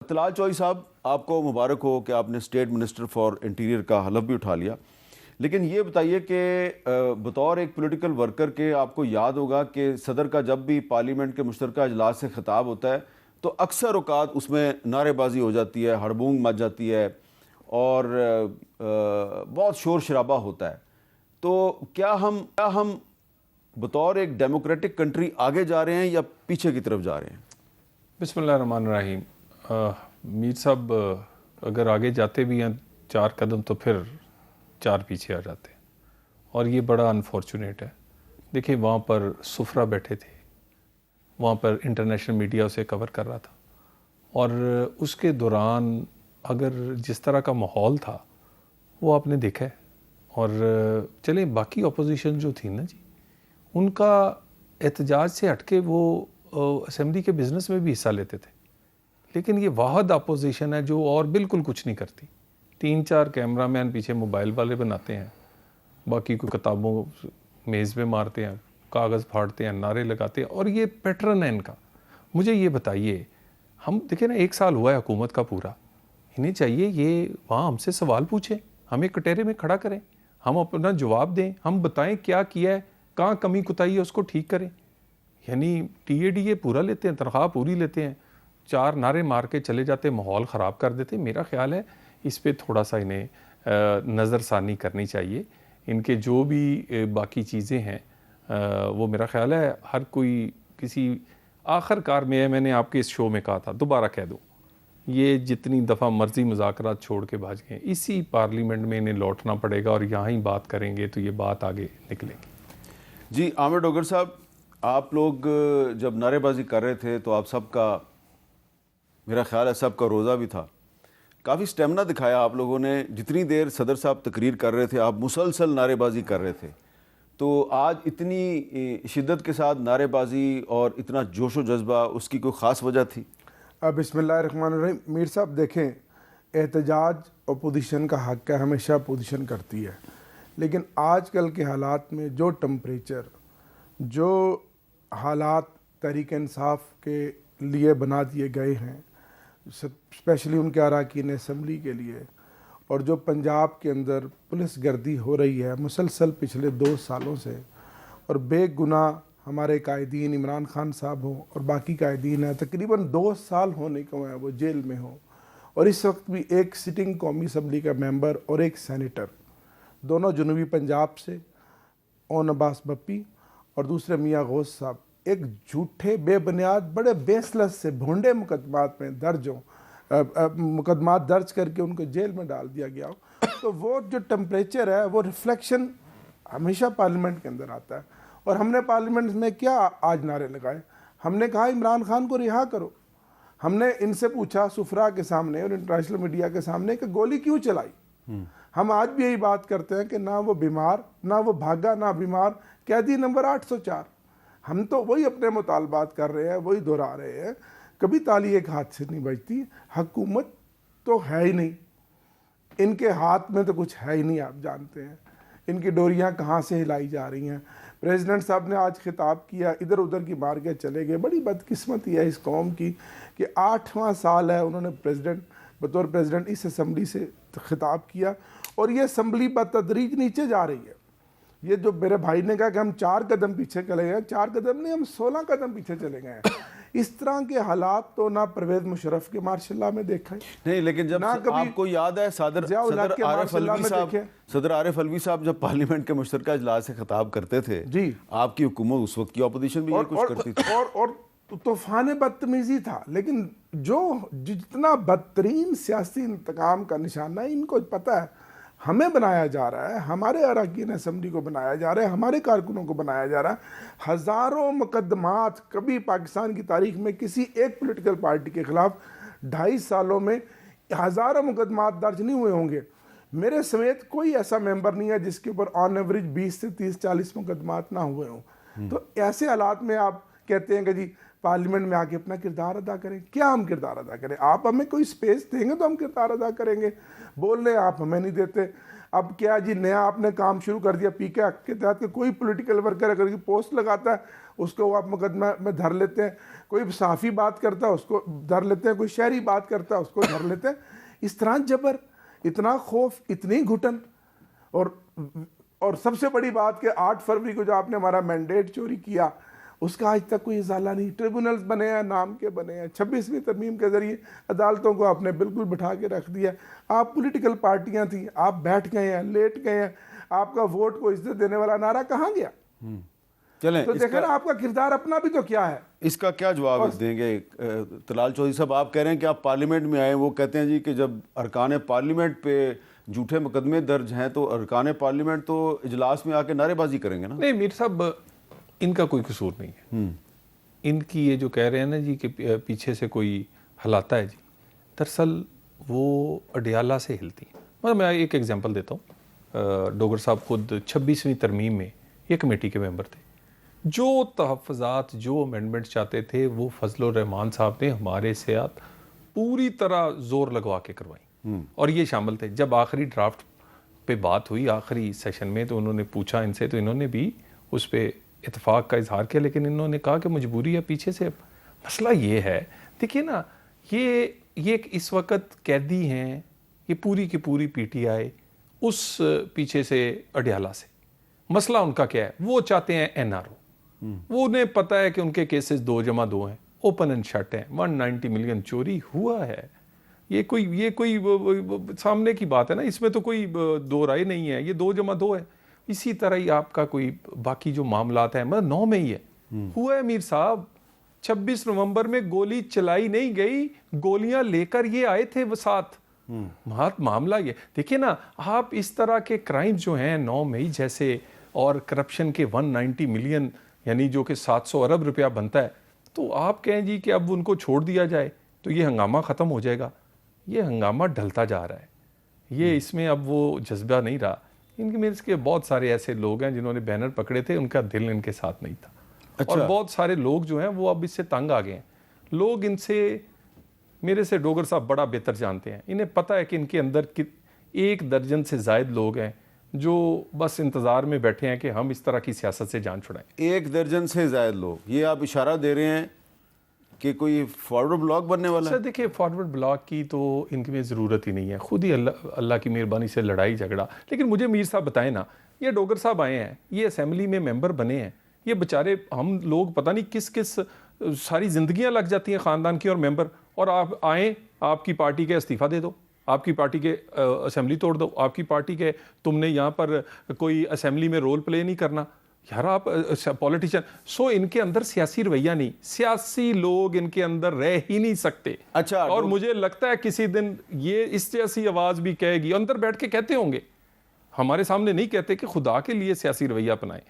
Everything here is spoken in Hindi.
तलाल चौधरी साहब, आपको मुबारक हो कि आपने स्टेट मिनिस्टर फॉर इंटीरियर का हलफ भी उठा लिया। लेकिन ये बताइए कि बतौर एक पॉलिटिकल वर्कर के आपको याद होगा कि सदर का जब भी पार्लियामेंट के मुश्तरका अजलास से खिताब होता है तो अक्सर औकात उसमें नारेबाजी हो जाती है, हड़बूंग मच जाती है और बहुत शोर शराबा होता है। तो क्या हम बतौर एक डेमोक्रेटिक कंट्री आगे जा रहे हैं या पीछे की तरफ जा रहे हैं? बिस्मिल्लाहिर्रहमानिर्रहीम। मीर साहब, अगर आगे जाते भी हैं 4 कदम तो फिर 4 पीछे आ जाते हैं, और ये बड़ा अनफॉर्चुनेट है। देखिए, वहाँ पर सुफरा बैठे थे, वहाँ पर इंटरनेशनल मीडिया उसे कवर कर रहा था, और उसके दौरान अगर जिस तरह का माहौल था वो आपने देखा है। और चले बाकी अपोजिशन जो थी ना जी, उनका एहतजाज से हटके वो असेंबली के बिज़नेस में भी हिस्सा लेते थे। लेकिन ये वाहद अपोजिशन है जो और बिल्कुल कुछ नहीं करती। 3-4 कैमरामैन पीछे मोबाइल वाले बनाते हैं, बाकी को किताबों मेज़ पे मारते हैं, कागज़ फाड़ते हैं, नारे लगाते हैं, और ये पैटर्न है इनका। मुझे ये बताइए, हम देखिए ना, 1 साल हुआ है हुकूमत का पूरा, इन्हें चाहिए ये वहाँ हमसे सवाल पूछें, हमें कटहरे में खड़ा करें, हम अपना जवाब दें, हम बताएं क्या किया है, कहाँ कमी कुताही है, उसको ठीक करें। यानी TADA पूरा लेते हैं, तनख्वाह पूरी लेते हैं, 4 नारे मार के चले जाते, माहौल ख़राब कर देते। मेरा ख्याल है इस पे थोड़ा सा इन्हें नज़रसानी करनी चाहिए। इनके जो भी बाकी चीज़ें हैं वो मेरा ख्याल है हर कोई किसी आखिरकार में है। मैंने आपके इस शो में कहा था, दोबारा कह दूँ, ये जितनी दफ़ा मर्जी मुज़ाकरात छोड़ के भाज गए, इसी पार्लियामेंट में इन्हें लौटना पड़ेगा और यहाँ ही बात करेंगे तो ये बात आगे निकलेगी। जी आमिर डोगर साहब, आप लोग जब नारेबाजी कर रहे थे तो आप सबका, मेरा ख्याल है सबका रोज़ा भी था, काफ़ी स्टेमिना दिखाया आप लोगों ने। जितनी देर सदर साहब तकरीर कर रहे थे आप मुसलसल नारेबाजी कर रहे थे। तो आज इतनी शिद्दत के साथ नारेबाजी और इतना जोश व जज्बा, उसकी कोई ख़ास वजह थी? बिस्मिल्लाहिर्रहमानिर्रहीम। मीर साहब देखें, एहतजाज अपोजिशन का हक़ है, हमेशा अपोजिशन करती है। लेकिन आजकल के हालात में जो टेम्परेचर, जो हालात तहरीक इंसाफ के लिए बना दिए गए हैं, स्पेशली उनके अरकान असम्बली के लिए, और जो पंजाब के अंदर पुलिस गर्दी हो रही है मुसलसल पिछले 2 सालों से, और बेगुनाह हमारे कायदीन इमरान खान साहब हों और बाकी कायदीन हैं, तकरीबन 2 साल होने को हैं वो जेल में हों, और इस वक्त भी एक सिटिंग कौमी असम्बली का मेंबर और एक सेनेटर, दोनों जनूबी पंजाब से, ओन अब्बास बप्पी, और दूसरे मियाँ गौस साहब, एक झूठे बेबुनियाद बड़े बेसलेस से भोंडे मुकदमात में दर्ज हों, मुकदमात दर्ज करके उनको जेल में डाल दिया गया हो। तो वो जो टेम्परेचर है वो रिफ्लेक्शन हमेशा पार्लियामेंट के अंदर आता है। और हमने पार्लियामेंट में क्या आज नारे लगाए, हमने कहा इमरान खान को रिहा करो। हमने इनसे पूछा सुफरा के सामने और इंटरनेशनल मीडिया के सामने कि गोली क्यों चलाई। हम आज भी यही बात करते हैं कि ना वो बीमार, ना वो भागा, ना बीमार, कैदी नंबर 804। हम तो वही अपने मुतालबात कर रहे हैं, वही दोहरा रहे हैं। कभी ताली एक हाथ से नहीं बजती। हुकूमत तो है ही नहीं, इनके हाथ में तो कुछ है ही नहीं। आप जानते हैं इनकी डोरियां कहाँ से हिलाई जा रही हैं। प्रेसिडेंट साहब ने आज खिताब किया, इधर उधर की मार के चले गए। बड़ी बदकिस्मती है इस कौम की कि 8वां साल है उन्होंने बतौर प्रेसिडेंट इस असम्बली से खिताब किया, और ये असम्बली बतदरीज नीचे जा रही है। ये जो मेरे भाई ने कहा कि हम 4 कदम पीछे चले गए, 4 कदम नहीं, हम 16 कदम पीछे चले गए हैं। इस तरह के हालात तो ना परवेज मुशर्रफ के मार्शल में देखा है नहीं। लेकिन जब आपको याद है सदर आरिफ अलवी साहब जब पार्लियामेंट के मुश्तरका इजलास से खिताब करते थे जी, आपकी हुकूमत उस वक्त की अपोजिशन भी ये कुछ करती थी, और तूफान बदतमीजी था। लेकिन जो जितना बदतरीन सियासी इंतकाम का निशाना है, इनको पता है हमें बनाया जा रहा है, हमारे अरकान असम्बली को बनाया जा रहा है, हमारे कारकुनों को बनाया जा रहा है। हज़ारों मुकदमात, कभी पाकिस्तान की तारीख में किसी एक पॉलिटिकल पार्टी के खिलाफ 2.5 सालों में हज़ारों मुकदमात दर्ज नहीं हुए होंगे। मेरे समेत कोई ऐसा मेंबर नहीं है जिसके ऊपर ऑन एवरेज 20 से 30-40 मुकदमात ना हुए हों। तो ऐसे हालात में आप कहते हैं कि जी पार्लियामेंट में आके अपना किरदार अदा करें। क्या हम किरदार अदा करें? आप हमें कोई स्पेस देंगे तो हम किरदार अदा करेंगे। बोल रहे आप हमें नहीं देते। अब क्या जी नया आपने काम शुरू कर दिया पीके एक्ट के तहत कि कोई पॉलिटिकल वर्कर अगर पोस्ट लगाता है उसको वो आप मुकदमा में धर लेते हैं, कोई सहाफ़ी बात करता है उसको धर लेते हैं, कोई शहरी बात करता है उसको धर लेते हैं। इस तरह जबर, इतना खौफ, इतनी घुटन। और सबसे बड़ी बात कि 8 फरवरी को जो आपने हमारा मैंडेट चोरी किया उसका आज तक कोई इजाला नहीं। ट्रिब्यूनल्स बने हैं, नाम के बने हैं, 26वीं तरमीम के ज़रिए अदालतों को आपने बिल्कुल बिठा के रख दिया। आप पॉलिटिकल पार्टियां थी, आप बैठ गए हैं, लेट गए हैं, आपका वोट को इज्जत देने वाला नारा कहाँ गया? चलें, तो देखा ना आपका किरदार अपना भी तो क्या है। इसका क्या जवाब देंगे? तलाल चौधरी साहब, आप कह रहे हैं कि आप पार्लियामेंट में आए, वो कहते हैं जी कि जब अरकान पार्लियामेंट पे झूठे मुकदमे दर्ज हैं तो अरकान पार्लियामेंट तो इजलास में आके नारेबाजी करेंगे ना? नहीं मीर साहब, इनका कोई कसूर नहीं है। इनकी ये जो कह रहे हैं ना जी कि पीछे से कोई हिलाता है जी, दरअसल वो अडियाला से हिलती है। मतलब मैं एक एग्जांपल देता हूँ। डोगर साहब खुद 26वीं तरमीम में ये कमेटी के मेंबर थे। जो तहफ़्फ़ुज़ात, जो अमेंडमेंट चाहते थे वो फजलुर रहमान साहब ने हमारे साथ पूरी तरह जोर लगवा के करवाई। और ये शामिल थे। जब आखिरी ड्राफ्ट पे बात हुई आखिरी सेशन में तो उन्होंने पूछा इनसे, तो इन्होंने भी उस पर इत्तेफाक का इजहार किया, लेकिन इन्होंने कहा कि मजबूरी है पीछे से। मसला ये है, देखिए ना, ये इस वक्त कैदी हैं, ये पूरी की पूरी पीटीआई उस पीछे से अडियाला से। मसला उनका क्या है? वो चाहते हैं एनआरओ। वो उन्हें पता है कि उनके केसेस 2+2 हैं, ओपन एंड शट हैं, 190 मिलियन चोरी हुआ है। ये कोई सामने की बात है ना, इसमें तो कोई दो राय नहीं है, ये 2+2 है। इसी तरह ही आपका कोई बाकी जो मामलात हैं, मतलब 9 में ही है हुआ है मीर साहब। 26 नवंबर में गोली चलाई नहीं गई, गोलियां लेकर ये आए थे वो साथ। मामला ये देखिए ना आप, इस तरह के क्राइम जो हैं 9 मई जैसे, और करप्शन के 190 मिलियन यानी जो कि 700 अरब रुपया बनता है, तो आप कहें जी कि अब उनको छोड़ दिया जाए तो ये हंगामा ख़त्म हो जाएगा। ये हंगामा ढलता जा रहा है, ये इसमें अब वो जज्बा नहीं रहा। इनके मेरे के बहुत सारे ऐसे लोग हैं जिन्होंने बैनर पकड़े थे, उनका दिल इनके साथ नहीं था। अच्छा। और बहुत सारे लोग जो हैं वो अब इससे तंग आ गए हैं। लोग इनसे, मेरे से डोगर साहब बड़ा बेहतर जानते हैं। इन्हें पता है कि इनके अंदर 1 दर्जन से ज़ायद लोग हैं जो बस इंतज़ार में बैठे हैं कि हम इस तरह की सियासत से जान छुड़ाएं। 1 दर्जन से ज़ायद लोग, ये आप इशारा दे रहे हैं कि कोई फॉरवर्ड ब्लॉक बनने वाला है? सर देखिए, फॉरवर्ड ब्लॉक की तो इनकी में ज़रूरत ही नहीं है, खुद ही अल्लाह की मेहरबानी से लड़ाई झगड़ा। लेकिन मुझे मीर साहब बताएं ना, ये डोगर साहब आए हैं, ये असेंबली में मेंबर बने हैं, ये बेचारे हम लोग पता नहीं किस किस सारी ज़िंदगियां लग जाती हैं ख़ानदान की और मेंबर, और आप आएँ, आपकी पार्टी के इस्तीफ़ा दे दो, आपकी पार्टी के असेंबली तोड़ दो, आपकी पार्टी के तुमने यहाँ पर कोई असेंबली में रोल प्ले नहीं करना। यार आप पॉलिटिशियन, सो इनके अंदर सियासी रवैया नहीं, सियासी लोग इनके अंदर रह ही नहीं सकते। अच्छा, और मुझे लगता है किसी दिन ये इस जैसी आवाज़ भी कहेगी, अंदर बैठ के कहते होंगे, हमारे सामने नहीं कहते कि खुदा के लिए सियासी रवैया अपनाएं,